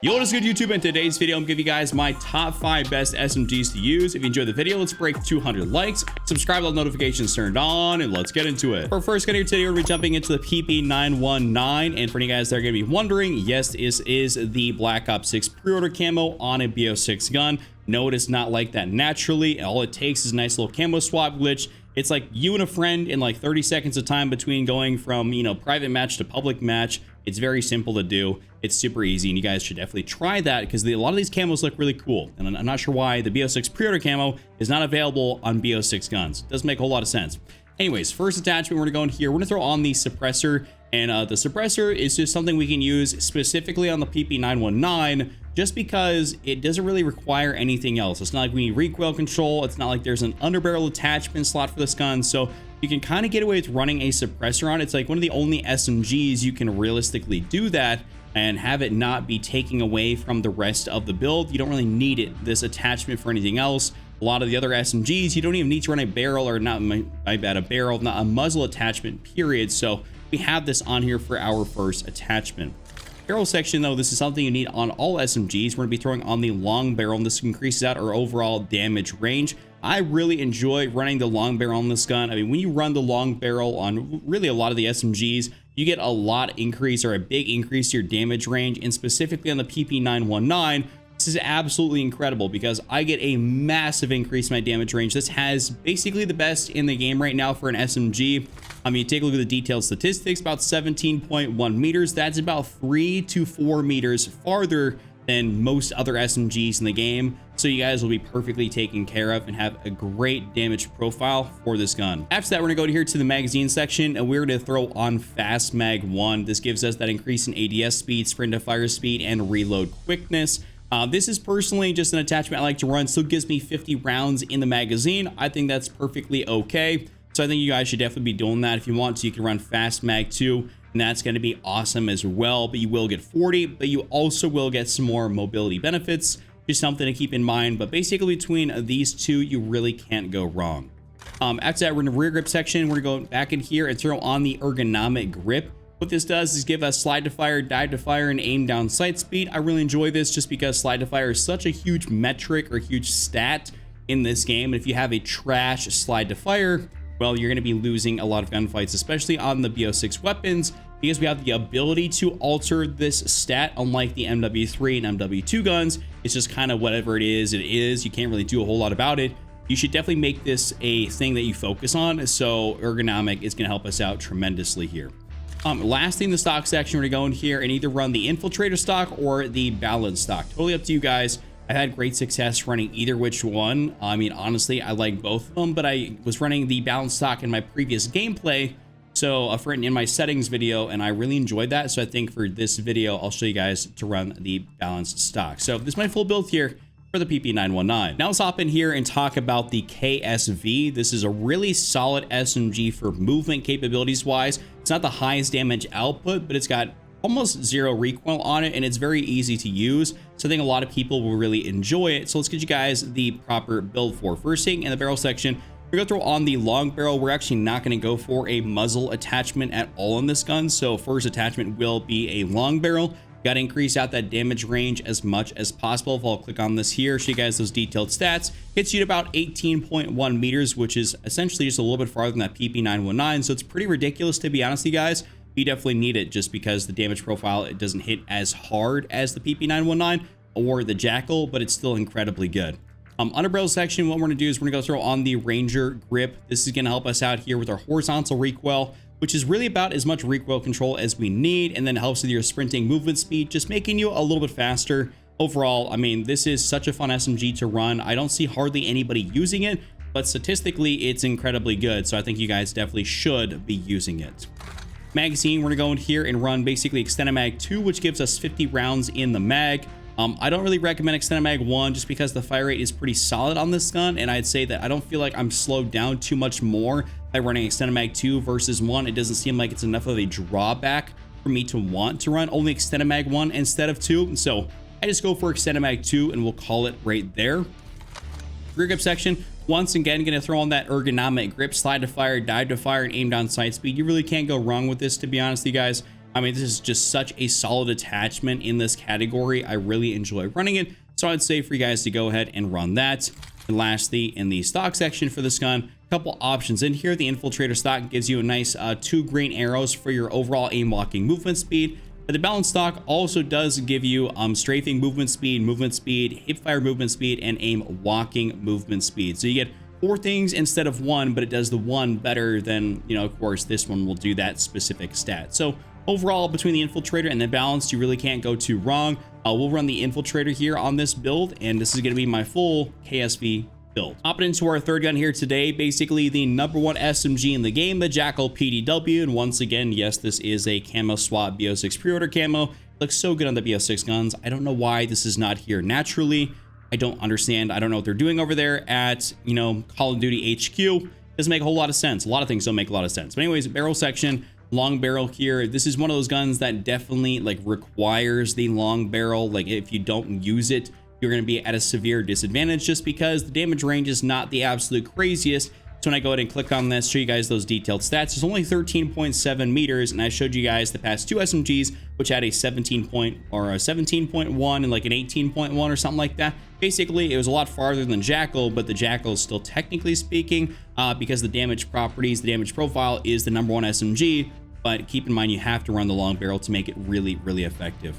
Yo, what is good, YouTube? In today's video, I'm giving you guys my top 5 best SMGs to use. If you enjoyed the video, let's break 200 likes, subscribe, all notifications turned on, and let's get into it. For first gun here today, we're gonna be jumping into the PP919, and for you guys that are gonna be wondering, yes, this is the Black Ops 6 pre-order camo on a BO6 gun. No, it is not like that naturally. All it takes is a nice little camo swap glitch. It's like you and a friend in like 30 seconds of time between going from, private match to public match. It's very simple to do. It's super easy, and you guys should definitely try that because a lot of these camos look really cool. And I'm not sure why the BO6 pre-order camo is not available on BO6 guns. It doesn't make a whole lot of sense. Anyways, first attachment we're gonna go in here. We're gonna throw on the suppressor, and the suppressor is just something we can use specifically on the PP919 just because it doesn't really require anything else. It's not like we need recoil control. It's not like there's an underbarrel attachment slot for this gun. So you can kind of get away with running a suppressor on it. It's like one of the only SMGs you can realistically do that and have it not be taking away from the rest of the build. You don't really need this attachment for anything else. A lot of the other SMGs, you don't even need to run a barrel, or not a barrel, not a muzzle attachment, period. So we have this on here for our first attachment. Barrel section, though, this is something you need on all SMGs. We're gonna be throwing on the long barrel, and this increases out our overall damage range. I really enjoy running the long barrel on this gun. I mean, when you run the long barrel on really a lot of the SMGs, you get a lot increase, or a big increase to your damage range, and specifically on the PP919, this is absolutely incredible because I get a massive increase in my damage range. This has basically the best in the game right now for an SMG. I mean, take a look at the detailed statistics, about 17.1 meters. That's about 3 to 4 meters farther than most other SMGs in the game. So you guys will be perfectly taken care of and have a great damage profile for this gun. After that, we're gonna go here to the magazine section, and we're gonna throw on Fast Mag 1. This gives us that increase in ADS speed, sprint to fire speed, and reload quickness. This is personally just an attachment I like to run. Still gives me 50 rounds in the magazine. I think that's perfectly okay. So I think you guys should definitely be doing that. If you want to, you can run Fast Mag 2, and that's going to be awesome as well. But you will get 40, but you also will get some more mobility benefits. Just something to keep in mind. But basically between these two, you really can't go wrong. After that, we're in the rear grip section. We're going to go back in here and throw on the ergonomic grip. What this does is give us slide to fire, dive to fire, and aim down sight speed. I really enjoy this just because slide to fire is such a huge metric or huge stat in this game. If you have a trash slide to fire, well, you're going to be losing a lot of gunfights, especially on the BO6 weapons, because we have the ability to alter this stat. Unlike the MW3 and MW2 guns, it's just kind of whatever it is, it is. You can't really do a whole lot about it. You should definitely make this a thing that you focus on. So ergonomic is going to help us out tremendously here. Last thing, the stock section, we're gonna go in here and either run the infiltrator stock or the balance stock. Totally up to you guys. I've had great success running either which one. I mean, honestly, I like both of them, but I was running the balance stock in my previous gameplay, so in my settings video, and I really enjoyed that. So I think for this video, I'll show you guys to run the balanced stock. So this is my full build here for the PP919. Now let's hop in here and talk about the KSV. This is a really solid SMG for movement capabilities wise. It's not the highest damage output, but it's got almost zero recoil on it, and it's very easy to use. So I think a lot of people will really enjoy it. So let's get you guys the proper build for. First thing, in the barrel section, we're gonna throw on the long barrel. We're actually not gonna go for a muzzle attachment at all in this gun. So first attachment will be a long barrel. Got to increase out that damage range as much as possible. If I'll click on this here, show you guys those detailed stats. Gets you to about 18.1 meters, which is essentially just a little bit farther than that PP919. So it's pretty ridiculous, to be honest with you guys. You definitely need it just because the damage profile, it doesn't hit as hard as the PP919 or the Jackal, but it's still incredibly good. Underbarrel section, what we're going to do is we're going to go throw on the Ranger grip. This is going to help us out here with our horizontal recoil, which is really about as much recoil control as we need, and then helps with your sprinting movement speed, just making you a little bit faster. Overall, I mean, this is such a fun SMG to run. I don't see hardly anybody using it, but statistically, it's incredibly good. So I think you guys definitely should be using it. Magazine, we're gonna go in here and run basically Extended Mag 2, which gives us 50 rounds in the mag. I don't really recommend Extended Mag 1 just because the fire rate is pretty solid on this gun, and I'd say that I don't feel like I'm slowed down too much more by running Extended Mag 2 versus 1. It doesn't seem like it's enough of a drawback for me to want to run only Extended Mag 1 instead of 2. So I just go for Extended Mag 2 and we'll call it right there. Rear grip section, once again, gonna throw on that ergonomic grip, slide to fire, dive to fire, and aim down sight speed. You really can't go wrong with this, to be honest with you guys. I mean, this is just such a solid attachment in this category. I really enjoy running it. So I'd say for you guys to go ahead and run that. And lastly, in the stock section for this gun, a couple options in here. The Infiltrator stock gives you a nice 2 green arrows for your overall aim walking movement speed. But the balance stock also does give you strafing movement speed, hip fire movement speed, and aim walking movement speed. So you get 4 things instead of 1, but it does the 1 better than, you know, of course, this one will do that specific stat. So overall, between the Infiltrator and the balance, you really can't go too wrong. We'll run the Infiltrator here on this build, and this is going to be my full KSV build. Hopping into our third gun here today, basically the #1 SMG in the game, the Jackal PDW. And once again, yes, this is a camo swap BO6 pre-order camo. Looks so good on the BO6 guns. I don't know why this is not here naturally. I don't understand. I don't know what they're doing over there at, you know, Call of Duty HQ. Doesn't make a whole lot of sense. A lot of things don't make a lot of sense. But anyways, barrel section, long barrel here. This is one of those guns that definitely like requires the long barrel. Like if you don't use it, you're going to be at a severe disadvantage just because the damage range is not the absolute craziest. So when I go ahead and click on this, show you guys those detailed stats, it's only 13.7 meters. And I showed you guys the past 2 SMGs, which had a 17.1 and like an 18.1 or something like that. Basically, it was a lot farther than Jackal, but the Jackal is still technically speaking, because the damage properties, the damage profile is the #1 SMG. But keep in mind, you have to run the long barrel to make it really, really effective.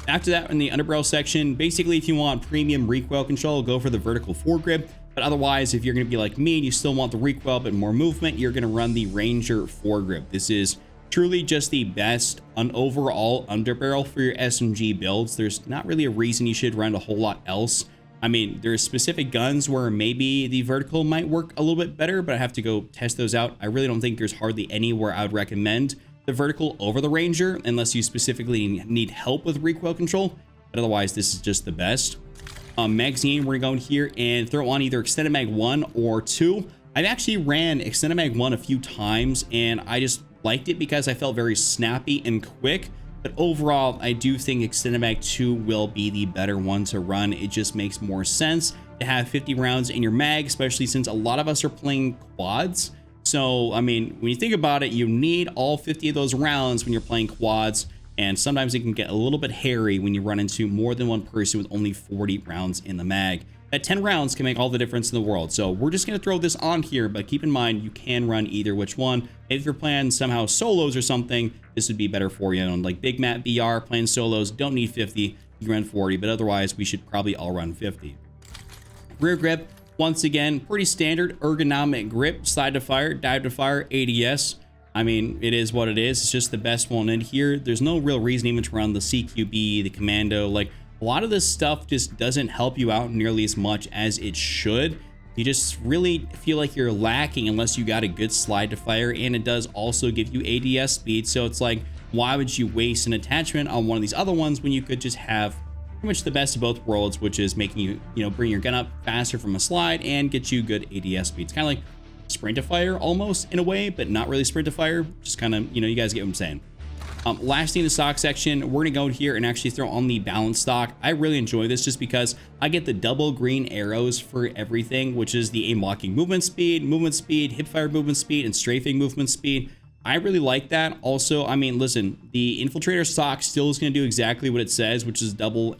After that, in the underbarrel section, basically, if you want premium recoil control, go for the vertical foregrip. But otherwise, if you're going to be like me and you still want the recoil but more movement, you're going to run the Ranger foregrip. This is truly just the best on overall underbarrel for your SMG builds. There's not really a reason you should run a whole lot else. I mean, there's specific guns where maybe the vertical might work a little bit better, but I have to go test those out. I really don't think there's hardly anywhere I would recommend the vertical over the Ranger unless you specifically need help with recoil control. But otherwise, this is just the best. Magazine, we're going here and throw on either Extended Mag 1 or 2. I've actually ran Extended Mag 1 a few times and I just liked it because I felt very snappy and quick. But overall, I do think Extended Mag 2 will be the better one to run. It just makes more sense to have 50 rounds in your mag, especially since a lot of us are playing quads. So, I mean, when you think about it, you need all 50 of those rounds when you're playing quads. And sometimes it can get a little bit hairy when you run into more than one person with only 40 rounds in the mag. That 10 rounds can make all the difference in the world. So we're just going to throw this on here, but keep in mind, you can run either which one. If you're playing somehow solos or something, this would be better for you. On like Big Map BR, playing solos, don't need 50, you can run 40, but otherwise we should probably all run 50. Rear grip, once again, pretty standard ergonomic grip, slide to fire, dive to fire, ADS. I mean, it is what it is. It's just the best one in here. There's no real reason even to run the CQB, the Commando. Like, a lot of this stuff just doesn't help you out nearly as much as it should. You just really feel like you're lacking unless you got a good slide to fire, and it does also give you ADS speed. So it's like, why would you waste an attachment on one of these other ones when you could just have pretty much the best of both worlds, which is making you, bring your gun up faster from a slide and get you good ADS speed. It's kind of like sprint to fire almost in a way, but not really sprint to fire. Just kind of, you guys get what I'm saying. Lastly, in the stock section, we're gonna go here and actually throw on the balance stock. I really enjoy this just because I get the double green arrows for everything, which is the aim locking movement speed, hip fire movement speed, and strafing movement speed. I really like that. Also, I mean, listen, the Infiltrator stock still is gonna do exactly what it says, which is double,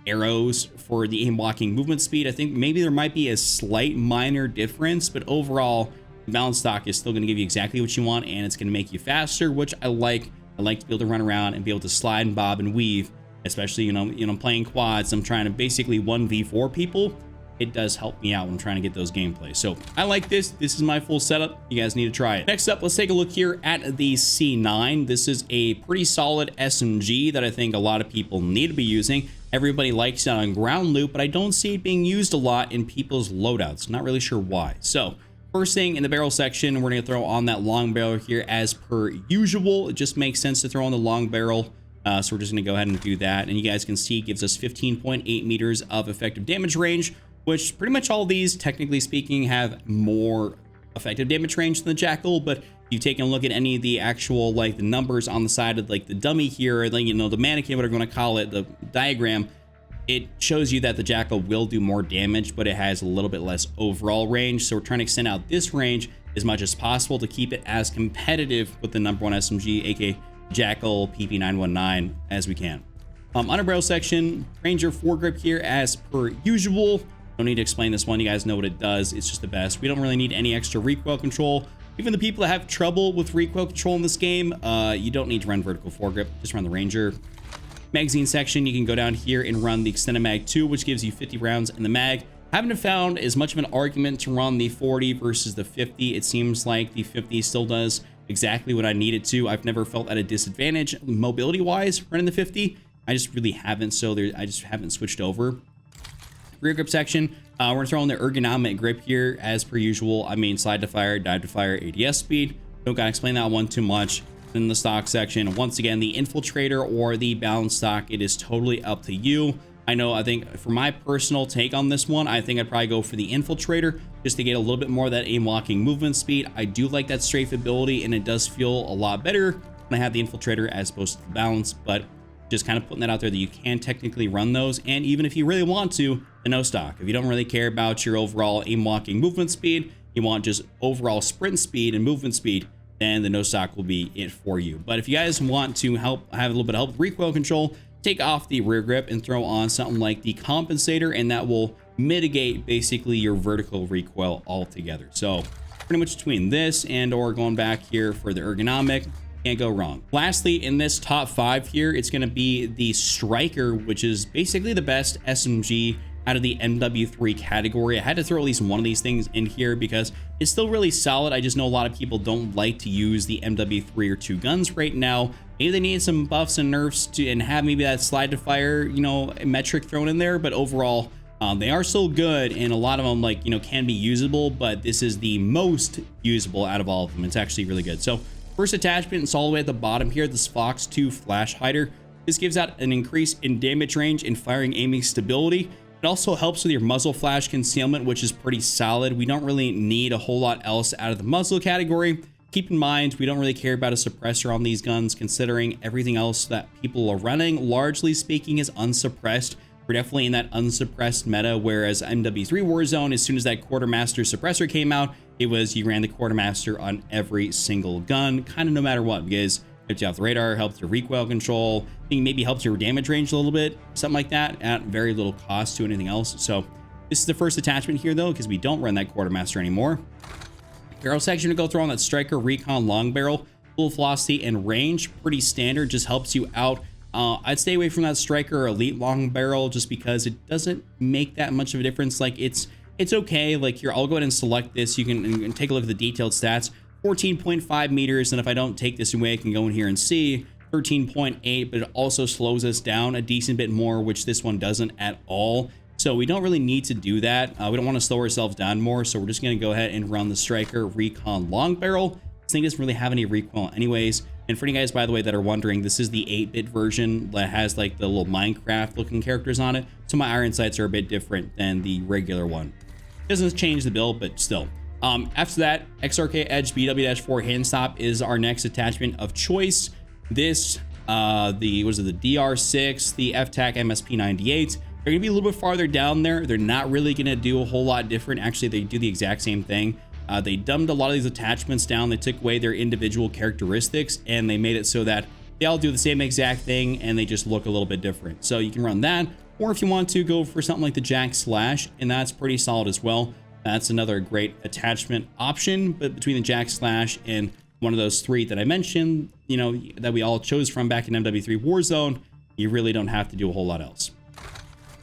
arrows for the aim blocking movement speed. I think maybe there might be a slight minor difference, but overall, the balance stock is still going to give you exactly what you want, and it's going to make you faster, which I like. I like to be able to run around and be able to slide and bob and weave, especially, playing quads. I'm trying to basically 1v4 people. It does help me out when I'm trying to get those gameplays. So I like this. This is my full setup. You guys need to try it. Next up, let's take a look here at the C9. This is a pretty solid SMG that I think a lot of people need to be using. Everybody likes it on ground loot, but I don't see it being used a lot in people's loadouts. Not really sure why. So first thing in the barrel section, we're going to throw on that long barrel here as per usual. It just makes sense to throw on the long barrel. So we're just going to go ahead and do that. And you guys can see it gives us 15.8 meters of effective damage range, which pretty much all of these, technically speaking, have more effective damage range than the Jackal. But if you've taken a look at any of the actual, the numbers on the side of, the dummy here, or, the mannequin, whatever you want to call it, the diagram, it shows you that the Jackal will do more damage, but it has a little bit less overall range. So we're trying to extend out this range as much as possible to keep it as competitive with the #1 SMG, aka Jackal PP919 as we can. On barrel section, Ranger foregrip here as per usual. Don't need to explain this one. You guys know what it does. It's just the best. We don't really need any extra recoil control. Even the people that have trouble with recoil control in this game, you don't need to run vertical foregrip. Just run the Ranger. Magazine section, you can go down here and run the extended mag 2, which gives you 50 rounds in the mag. Haven't found as much of an argument to run the 40 versus the 50. It seems like the 50 still does exactly what I need it to. I've never felt at a disadvantage mobility wise running the 50. I just really haven't, so I just haven't switched over. Rear grip section, we're gonna throw in the ergonomic grip here as per usual. I mean, slide to fire, dive to fire, ADS speed. Don't gotta explain that one too much. In the stock section, once again, the infiltrator or the balance stock, it is totally up to you. I think for my personal take on this one, I think I'd probably go for the infiltrator just to get a little bit more of that aim locking movement speed. I do like that strafe ability, and it does feel a lot better when I have the infiltrator as opposed to the balance, but just kind of putting that out there that you can technically run those. And even if you really want to, the no stock. If you don't really care about your overall aim locking movement speed, you want just overall sprint speed and movement speed, then the no stock will be it for you. But if you guys want to have a little bit of help with recoil control, take off the rear grip and throw on something like the compensator, and that will mitigate basically your vertical recoil altogether. So pretty much between this and or going back here for the ergonomic, can't go wrong. Lastly, in this top 5 here, it's going to be the Striker, which is basically the best SMG out of the MW3 category. I had to throw at least one of these things in here because it's still really solid. I just know a lot of people don't like to use the MW3 or 2 guns right now. Maybe they need some buffs and nerfs and have maybe that slide to fire, metric thrown in there. But overall, they are still good, and a lot of them can be usable, but this is the most usable out of all of them. It's actually really good. So first attachment, it's all the way at the bottom here, this Fox 2 flash hider. This gives out an increase in damage range and firing aiming stability. It also helps with your muzzle flash concealment, which is pretty solid. We don't really need a whole lot else out of the muzzle category. Keep in mind, we don't really care about a suppressor on these guns, considering everything else that people are running, largely speaking, is unsuppressed. We're definitely in that unsuppressed meta, whereas MW3 Warzone, as soon as that quartermaster suppressor came out, it was you ran the quartermaster on every single gun, kind of no matter what, because it helps you off the radar, helps your recoil control, I think maybe helps your damage range a little bit, something like that, at very little cost to anything else. So this is the first attachment here though, because we don't run that quartermaster anymore. Barrel section to go through on that Striker Recon long barrel, full velocity and range, pretty standard, just helps you out. I'd stay away from that Striker Elite long barrel just because it doesn't make that much of a difference. Like it's okay. Like here, I'll go ahead and select this. You can take a look at the detailed stats. 14.5 meters, and if I don't take this away, I can go in here and see 13.8, but it also slows us down a decent bit more, which this one doesn't at all. So we don't really need to do that. We don't want to slow ourselves down more, so we're just going to go ahead and run the Striker Recon long barrel. This thing doesn't really have any recoil anyways. And for you guys, by the way, that are wondering, this is the 8-bit version that has like the little Minecraft looking characters on it. So my iron sights are a bit different than the regular one. Doesn't change the build, but still. After that, XRK Edge BW-4 hand stop is our next attachment of choice. This, the DR6, the FTAC MSP98, they're gonna be a little bit farther down there. They're not really gonna do a whole lot different. Actually, they do the exact same thing. They dumbed a lot of these attachments down. They took away their individual characteristics and they made it so that they all do the same exact thing and they just look a little bit different. So you can run that, or if you want to, go for something like the Jack Slash, and that's pretty solid as well. That's another great attachment option. But between the Jack Slash and one of those 3 that I mentioned, that we all chose from back in MW3 Warzone, you really don't have to do a whole lot else.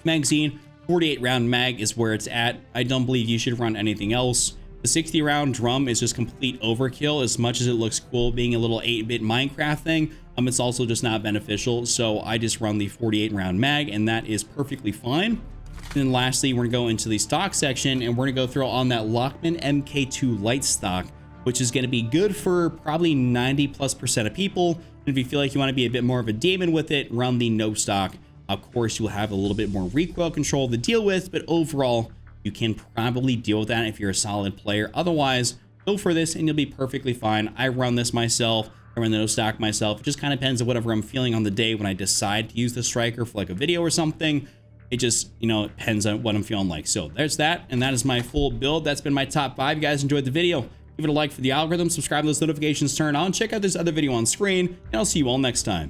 Magazine, 48 round mag is where it's at. I don't believe you should run anything else. The 60 round drum is just complete overkill. As much as it looks cool being a little 8-bit Minecraft thing, it's also just not beneficial. So I just run the 48 round mag, and that is perfectly fine. And then lastly, we're gonna go into the stock section and we're gonna go throw on that Lockman MK2 light stock, which is gonna be good for probably 90+% of people. And if you feel like you wanna be a bit more of a demon with it, run the no stock. Of course, you'll have a little bit more recoil control to deal with, but overall, you can probably deal with that if you're a solid player. Otherwise, go for this and you'll be perfectly fine. I run this myself. I run the no stock myself. It just kind of depends on whatever I'm feeling on the day when I decide to use the Striker for like a video or something. It just, depends on what I'm feeling like. So there's that. And that is my full build. That's been my top 5. You guys enjoyed the video. Give Give it a like for the algorithm, subscribe to those notifications turned on, check out this other video on screen, and I'll see you all next time.